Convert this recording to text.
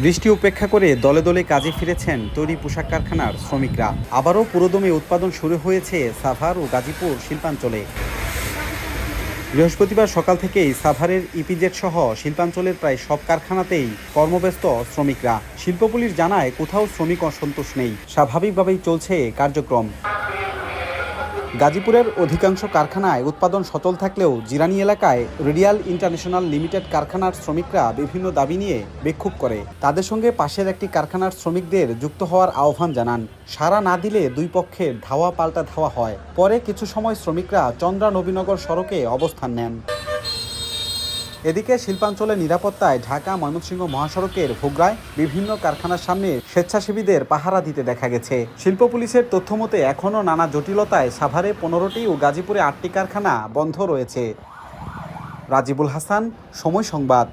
বৃষ্টি উপেক্ষা করে দলে দলে কাজে ফিরেছেন তৈরি পোশাক কারখানার শ্রমিকরা। আবারও পুরোদমে উৎপাদন শুরু হয়েছে সাভার ও গাজীপুর শিল্পাঞ্চলে। বৃহস্পতিবার সকাল থেকেই সাভারের ইপিজেড সহ শিল্পাঞ্চলের প্রায় সব কারখানাতেই কর্মব্যস্ত শ্রমিকরা। শিল্প পুলিশ জানায়, কোথাও শ্রমিক অসন্তোষ নেই, স্বাভাবিকভাবেই চলছে কার্যক্রম। গাজীপুরের অধিকাংশ কারখানায় উৎপাদন সচল থাকলেও জিরানী এলাকায় রেডিয়াল ইন্টারন্যাশনাল লিমিটেড কারখানার শ্রমিকরা বিভিন্ন দাবি নিয়ে বিক্ষোভ করে। তাদের সঙ্গে পাশের একটি কারখানার শ্রমিকদের যুক্ত হওয়ার আহ্বান জানান। সাড়া না দিলে দুই পক্ষের ধাওয়া পাল্টা ধাওয়া হয়। পরে কিছু সময় শ্রমিকরা চন্দ্রা নবীনগর সড়কে অবস্থান নেন। এদিকে শিল্পাঞ্চলের নিরাপত্তায় ঢাকা ময়মনসিংহ মহাসড়কের ভোগড়ায় বিভিন্ন কারখানার সামনে স্বেচ্ছাসেবীদের পাহারা দিতে দেখা গেছে। শিল্প পুলিশের তথ্যমতে এখনও নানা জটিলতায় সাভারে 15টি ও গাজীপুরে 8টি কারখানা বন্ধ রয়েছে। রাজিবুল হাসান, সময় সংবাদ।